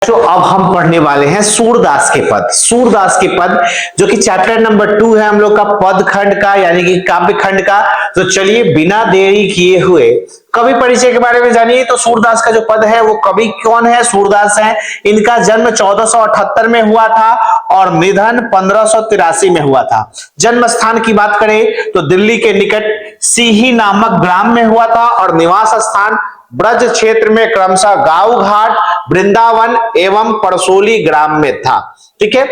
जो अब हम पढ़ने वाले हैं सूरदास के पद। सूरदास के पद जो कि चैप्टर नंबर 2 है हम लोग का, पद खंड का यानी कि काव्य खंड का। तो चलिए बिना देरी किए हुए कवि परिचय के बारे में जानिए। तो सूरदास का जो पद है वो कवि कौन है? सूरदास है। इनका जन्म 1478 में हुआ था और निधन 1583 में हुआ था। जन्म स्थान की बात करें तो दिल्ली के निकट सीही नामक ग्राम में हुआ था और निवास स्थान ब्रज क्षेत्र में क्रमशः गांव घाट, वृंदावन एवं परसोली ग्राम में था। ठीक है,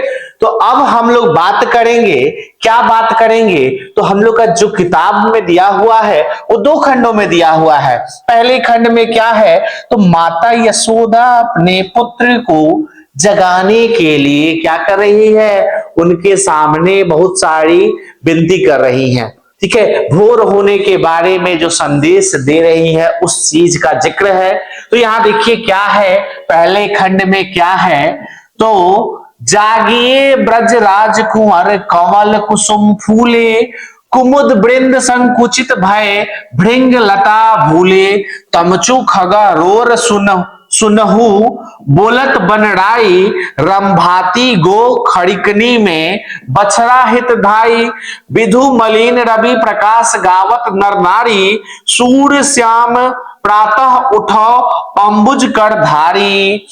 तो अब हम लोग बात करेंगे, क्या बात करेंगे? तो हम लोग का जो किताब में दिया हुआ है वो 2 खंडों में दिया हुआ है। पहले खंड में क्या है? तो माता यशोदा अपने पुत्र को जगाने के लिए क्या कर रही है? उनके सामने बहुत सारी विनती कर रही है। ठीक है, भोर होने के बारे में जो संदेश दे रही है उस चीज का जिक्र है। तो यहां देखिए क्या है, पहले खंड में क्या है? तो जागिए ब्रज राजकुंवर कमल कुसुम फूले, कुमुद वृंद संकुचित भय भृंग लता भूले, तमचु खगा रोर सुनहु बोलत बनराई, रंभाती गो खड़िकनी में बछड़ा हित धाई, विधु मलिन रवि प्रकाश गावत नर नारी, सूर श्याम प्रातः उठो अंबुज कर धारी।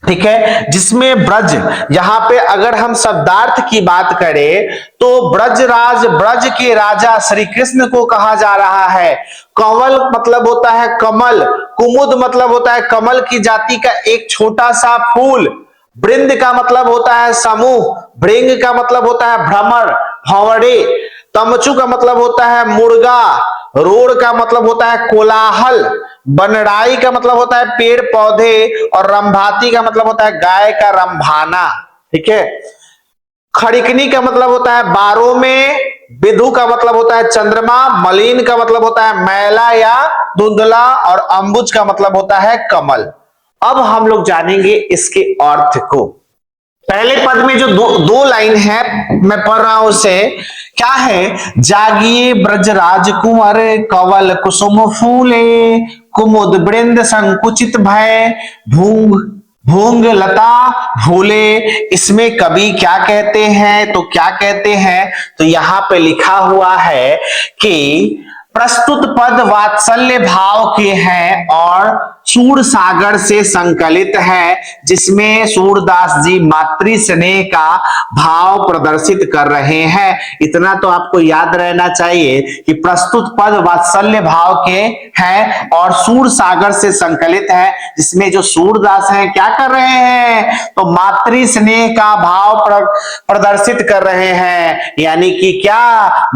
ठीक है, जिसमें ब्रज, यहां पे अगर हम शब्दार्थ की बात करें तो ब्रजराज, ब्रज के राजा श्री कृष्ण को कहा जा रहा है। कंवल मतलब होता है कमल, कुमुद मतलब होता है कमल की जाति का एक छोटा सा फूल, वृंद का मतलब होता है समूह, भृंग का मतलब होता है भ्रमर, भंवरे, तमचु का मतलब होता है मुर्गा, रोड़ का मतलब होता है कोलाहल, बनराई का मतलब होता है पेड़ पौधे और रंभाती का मतलब होता है गाय का रंभाना। ठीक है, खड़िकनी का मतलब होता है बारों में, विधु का मतलब होता है चंद्रमा, मलिन का मतलब होता है मैला या धुंधला और अंबुज का मतलब होता है कमल। अब हम लोग जानेंगे इसके अर्थ को। पहले पद में जो दो लाइन है मैं पढ़ रहा हूं उसे, क्या है? जागिए ब्रज राजकुंवर कवल कुसुम फूले, कुमुद वृंद संकुचित भय भूंग भूंग लता भूले। इसमें कवि क्या कहते हैं? तो क्या कहते हैं? तो यहां पे लिखा हुआ है कि प्रस्तुत पद वात्सल्य भाव के हैं और सूर सागर से संकलित है, जिसमें सूरदास जी मातृ स्नेह का भाव प्रदर्शित कर रहे हैं। इतना तो आपको याद रहना चाहिए कि प्रस्तुत पद वात्सल्य भाव के हैं और सूर सागर से संकलित है, जिसमें जो सूरदास हैं क्या कर रहे हैं? तो मातृ स्नेह का भाव प्रदर्शित कर रहे हैं। यानी कि क्या?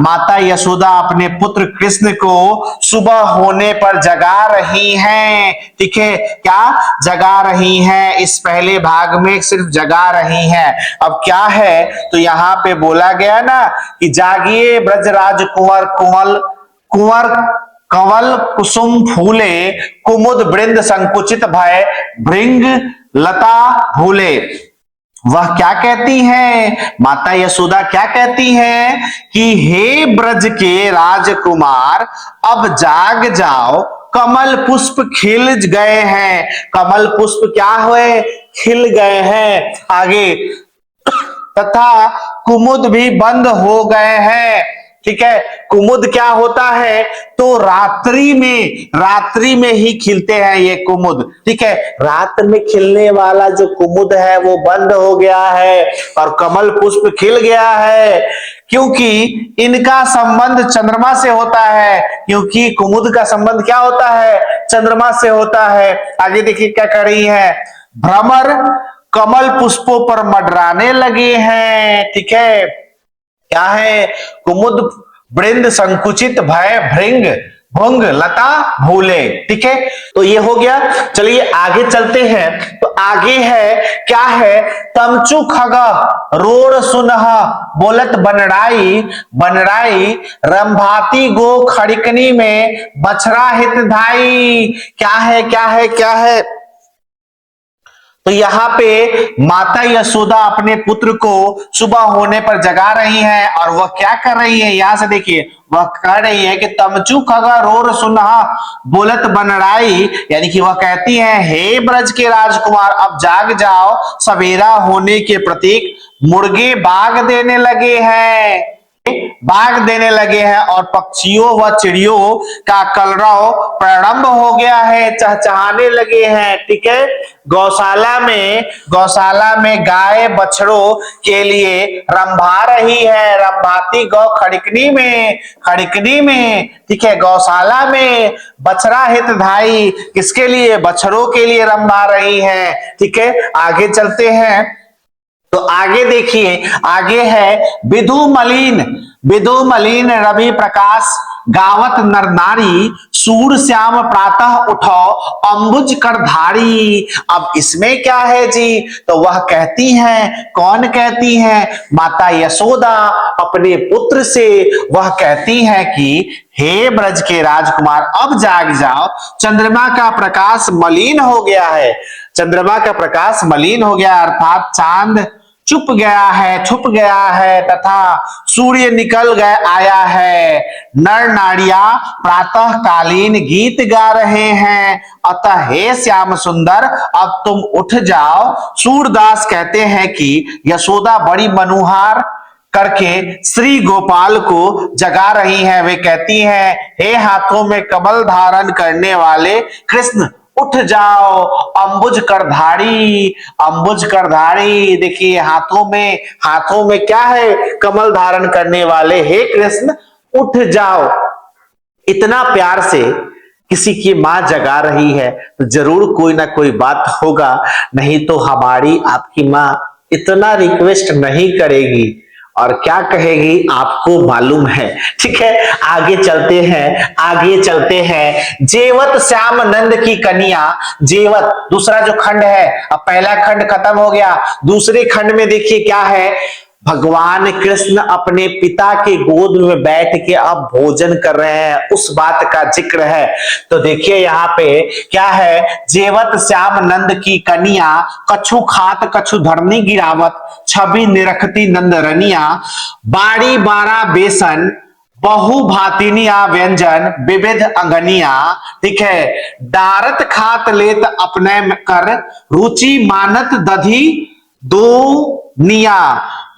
माता यशोदा अपने पुत्र कृष्ण को सुबह होने पर जगा रही हैं। ठीक है, क्या जगा रही हैं? इस पहले भाग में सिर्फ जगा रही हैं। अब क्या है? तो यहां पे बोला गया ना कि जागिए ब्रजराज कुंवर कुंवर कंवल कुसुम फूले, कुमुद वृंद संकुचित भय भृंग लता भूले। वह क्या कहती हैं? माता यशोदा क्या कहती हैं कि हे ब्रज के राजकुमार अब जाग जाओ, कमल पुष्प खिल गए हैं। कमल पुष्प क्या हुए? खिल गए हैं। आगे, तथा कुमुद भी बंद हो गए हैं। ठीक है, कुमुद क्या होता है? तो रात्रि में ही खिलते हैं ये कुमुद। ठीक है, रात में खिलने वाला जो कुमुद है वो बंद हो गया है और कमल पुष्प खिल गया है, क्योंकि इनका संबंध चंद्रमा से होता है। क्योंकि कुमुद का संबंध क्या होता है? चंद्रमा से होता है। आगे देखिए क्या कर रही है? भ्रमर कमल पुष्पों पर मंडराने लगे हैं। ठीक है, क्या है? कुमुद वृंद संकुचित भय भृंग भुंग लता भूले। ठीक है, तो ये हो गया। चलिए आगे चलते हैं। तो आगे है, क्या है? तमचु खगा रोर सुनह बोलत बनराई, बनराई रंभाती गो खड़िकनी में बछड़ा हित धाई। क्या है? क्या है? क्या है? तो यहाँ पे माता यशोदा अपने पुत्र को सुबह होने पर जगा रही हैं और वह क्या कर रही है, यहां से देखिए वह कह रही है कि तमचू खगा रोर सुनहा बोलत बनराई, यानी कि वह कहती है हे ब्रज के राजकुमार अब जाग जाओ, सवेरा होने के प्रतीक मुर्गे बाग देने लगे हैं, और पक्षियों व चिड़ियों का कलरव प्रारंभ हो गया है, चहचहाने लगे हैं। ठीक है, गौशाला में गाय बछड़ों के लिए रंभा रही है, रंभाती गौ खड़कनी में। ठीक है, गौशाला में बछड़ा हितधाई किसके लिए, बछड़ों के लिए रंभा रही है। ठीक है, आगे चलते हैं तो आगे देखिए, आगे है विधु मलिन रवि प्रकाश गावत नर नारी, सूर श्याम प्रातः उठो अंबुज कर धारी। अब इसमें क्या है जी, तो वह कहती हैं, कौन कहती हैं, माता यशोदा अपने पुत्र से वह कहती हैं कि हे ब्रज के राजकुमार अब जाग जाओ, चंद्रमा का प्रकाश मलिन हो गया है, अर्थात चांद छुप गया है तथा सूर्य निकल आया है। नर नारियां प्रातः कालीन गीत गा रहे हैं, अतः हे श्याम सुंदर अब तुम उठ जाओ। सूरदास कहते हैं कि यशोदा बड़ी मनुहार करके श्री गोपाल को जगा रही हैं। वे कहती हैं हे हाथों में कमल धारण करने वाले कृष्ण उठ जाओ, अंबुज करधारी। देखिए हाथों में क्या है, कमल धारण करने वाले हे कृष्ण उठ जाओ। इतना प्यार से किसी की मां जगा रही है तो जरूर कोई ना कोई बात होगा, नहीं तो हमारी आपकी मां इतना रिक्वेस्ट नहीं करेगी और क्या कहेगी आपको मालूम है। ठीक है, आगे चलते हैं जेवत श्याम नंद की कन्या। जेवत दूसरा जो खंड है, अब पहला खंड खत्म हो गया, दूसरे खंड में देखिए क्या है, भगवान कृष्ण अपने पिता के गोद में बैठ के अब भोजन कर रहे हैं, उस बात का जिक्र है। तो देखिए यहाँ पे क्या है, जेवत श्याम नंद की कन्या, कछु खात कछु धरनी गिरावत, छवि निरखती नंद रनिया, बाड़ी बारा बेसन बहु भातिनिया व्यंजन विविध अंगनिया। ठीक है, डारत खात लेत अपने कर, रुचि मानत दधी दो निया,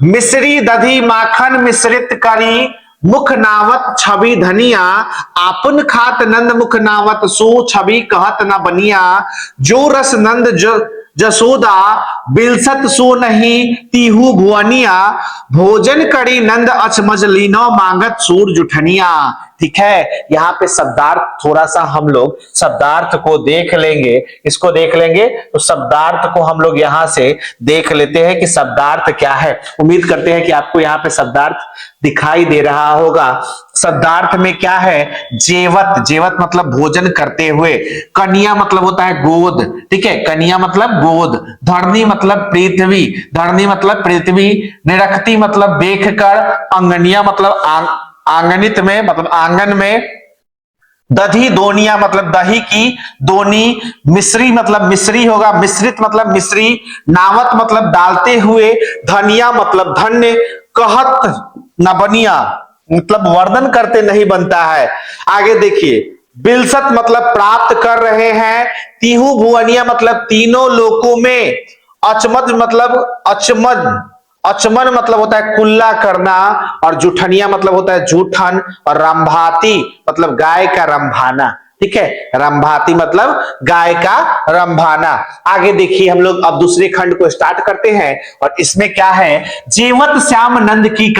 मिश्री दधी माखन मिश्रित करी, मुख नावत छवि धनिया, आपन खात नंद मुख नावत, सो छवि कहत न बनिया, जो रस नंद जसोदा बिलसत सो नहीं तीहू भुवनिया, भोजन करी नंद अचमज लीनो मांगत सूर जुठनिया। ठीक है, यहाँ पे शब्दार्थ थोड़ा सा हम लोग शब्दार्थ को देख लेंगे, इसको देख लेंगे तो शब्दार्थ को हम लोग यहाँ से देख लेते हैं कि शब्दार्थ क्या है। उम्मीद करते हैं कि आपको यहाँ पे शब्दार्थ दिखाई दे रहा होगा। शब्दार्थ में क्या है, जेवत मतलब भोजन करते हुए, कन्या मतलब होता है गोद। ठीक है, कन्या मतलब गोद, धरनी मतलब पृथ्वी, निरखती मतलब देख कर, अंगनिया मतलब आंगनित में मतलब आंगन में, दधी दोनिया मतलब दही की दोनी, मिश्री मतलब मिश्री होगा, मिश्रित मतलब मिश्री, नावत मतलब डालते हुए, धनिया मतलब धन्य, कहत न बनिया मतलब वर्णन करते नहीं बनता है। आगे देखिए, बिलसत मतलब प्राप्त कर रहे हैं, तीहू भुवनिया मतलब तीनों लोकों में, अचमज मतलब अचमन मतलब होता है कुल्ला करना, और जुठनिया मतलब होता है जूठन, और रंभाती मतलब गाय का रंभाना। ठीक है, रंभाती मतलब गाय का रंभाना। आगे देखिए हम लोग अब दूसरे खंड को स्टार्ट करते हैं और इसमें क्या है, जेवत श्याम नंद की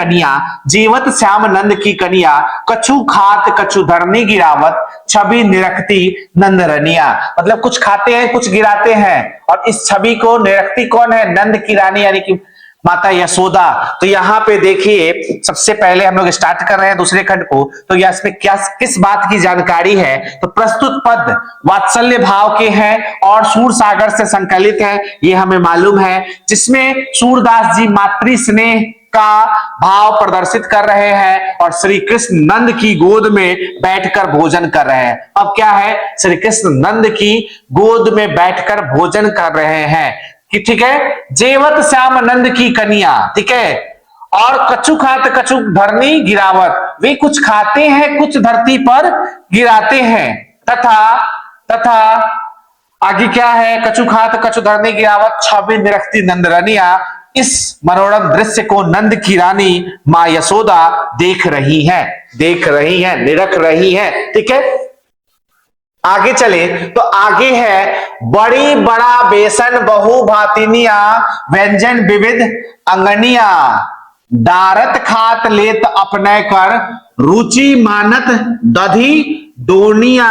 कन्या, कछु खात कछु धरनी गिरावत, छवि निरखती नंद रनिया। मतलब कुछ खाते हैं कुछ गिराते हैं, और इस छवि को निरखती कौन है, नंद की रानी यानी कि माता यशोदा। तो यहाँ पे देखिए सबसे पहले हम लोग स्टार्ट कर रहे हैं दूसरे खंड को, तो यह इसमें क्या किस बात की जानकारी है, तो प्रस्तुत पद वात्सल्य भाव के हैं और सूर सागर से संकलित है, ये हमें मालूम है, जिसमें सूरदास जी मातृ स्नेह का भाव प्रदर्शित कर रहे हैं और श्री कृष्ण नंद की गोद में बैठकर भोजन कर रहे हैं। अब क्या है, श्री कृष्ण नंद की गोद में बैठकर भोजन कर रहे हैं। कि ठीक है, जेवत श्याम नंद की कन्या, ठीक है, और कछु खात कछु धरनी गिरावत, वे कुछ खाते हैं कुछ धरती पर गिराते हैं, तथा आगे क्या है, कछु खात कछु धरनी गिरावत, छवि निरखती नंद रनिया। इस मनोरम दृश्य को नंद की रानी मां यशोदा देख रही हैं, निरख रही हैं, ठीक है। आगे चले तो आगे है, बड़ी बड़ा बेसन बहु भातिनिया, व्यंजन विविध अंगनिया, दारत खात लेत अपने कर, रुचि मानत दधी दोनिया,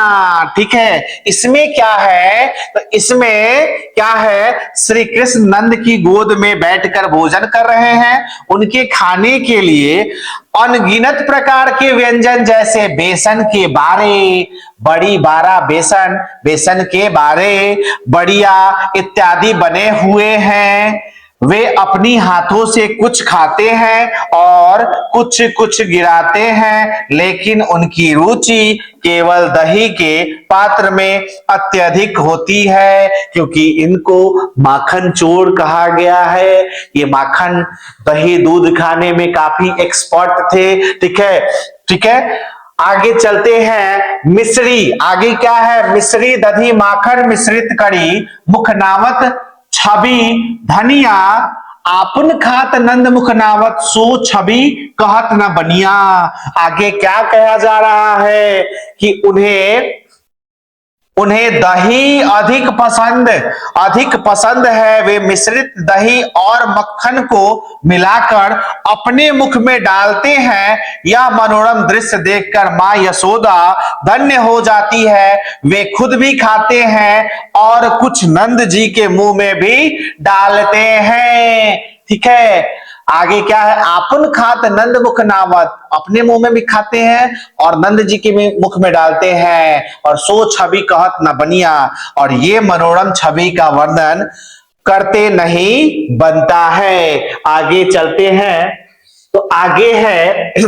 ठीक है। इसमें क्या है, तो इसमें क्या है, श्री कृष्ण नंद की गोद में बैठकर भोजन कर रहे हैं। उनके खाने के लिए अनगिनत प्रकार के व्यंजन, जैसे बेसन के बारे, बड़ी बारा बेसन, बेसन के बारे, बढ़िया इत्यादि बने हुए हैं। वे अपनी हाथों से कुछ खाते हैं और कुछ कुछ गिराते हैं, लेकिन उनकी रुचि केवल दही के पात्र में अत्यधिक होती है, क्योंकि इनको माखन चोर कहा गया है। ये माखन दही दूध खाने में काफी एक्सपर्ट थे, ठीक है, ठीक है। आगे चलते हैं, मिश्री, आगे क्या है, मिश्री दधी माखन मिश्रित करी, मुखनावत छवि धनिया, आपन खात नंद मुख नावत, सो छवि कहत न बनिया। आगे क्या कहा जा रहा है कि उन्हें दही अधिक पसंद है। वे मिश्रित दही और मक्खन को मिलाकर अपने मुख में डालते हैं। यह मनोरम दृश्य देखकर मां यशोदा धन्य हो जाती है। वे खुद भी खाते हैं और कुछ नंद जी के मुंह में भी डालते हैं, ठीक है। आगे क्या है, आपन खात नंद मुख नावत, अपने मुंह में भी खाते हैं और नंद जी के मुख में डालते हैं, और सो छवि कहत न बनिया, और ये मनोरम छवि का वर्णन करते नहीं बनता है। आगे चलते हैं तो आगे है,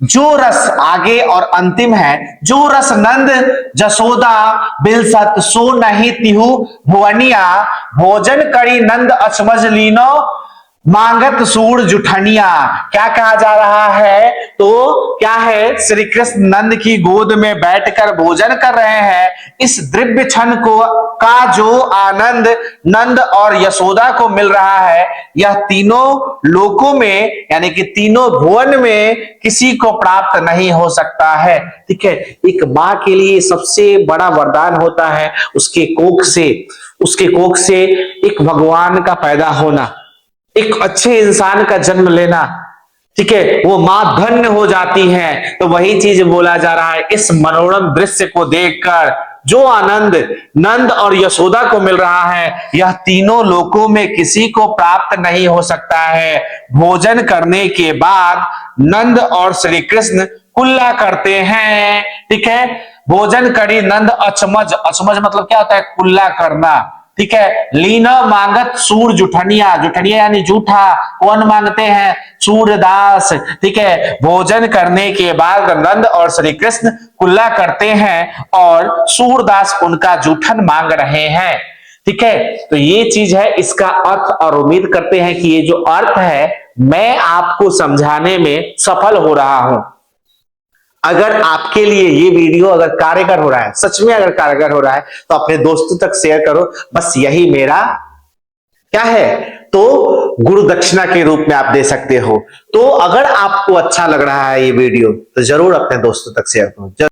जो रस, आगे और अंतिम है, जो रस नंद जसोदा बिलसत, सो नहीं तिहु भुवनिया, भोजन करी नंद अचमज लीनो, मांगत सूर जुठनिया। क्या कहा जा रहा है, तो क्या है, श्री कृष्ण नंद की गोद में बैठकर भोजन कर रहे हैं। इस दिव्य क्षण का जो आनंद नंद और यशोदा को मिल रहा है, यह तीनों लोकों में, यानी कि तीनों भुवन में किसी को प्राप्त नहीं हो सकता है, ठीक है। एक मां के लिए सबसे बड़ा वरदान होता है उसके कोख से एक भगवान का पैदा होना, एक अच्छे इंसान का जन्म लेना, ठीक है। वो मां धन्य हो जाती है। तो वही चीज बोला जा रहा है, इस मनोरम दृश्य को देखकर जो आनंद नंद और यशोदा को मिल रहा है, यह तीनों लोकों में किसी को प्राप्त नहीं हो सकता है। भोजन करने के बाद नंद और श्री कृष्ण कुल्ला करते हैं, ठीक है। भोजन करी नंद अचमज, अचमज मतलब क्या होता है, कुल्ला करना, ठीक है। लीना मांगत सूर जुठनिया, जुठनिया यानी जूठा, कौन मांगते हैं, सूरदास, ठीक है। भोजन करने के बाद नंद और श्री कृष्ण कुल्ला करते हैं और सूरदास उनका जूठन मांग रहे हैं, ठीक है। तो ये चीज है इसका अर्थ, और उम्मीद करते हैं कि ये जो अर्थ है मैं आपको समझाने में सफल हो रहा हूं। अगर आपके लिए ये वीडियो अगर कारगर हो रहा है, सच में अगर कारगर हो रहा है, तो अपने दोस्तों तक शेयर करो। बस यही मेरा क्या है, तो गुरु दक्षिणा के रूप में आप दे सकते हो। तो अगर आपको अच्छा लग रहा है ये वीडियो, तो जरूर अपने दोस्तों तक शेयर करो।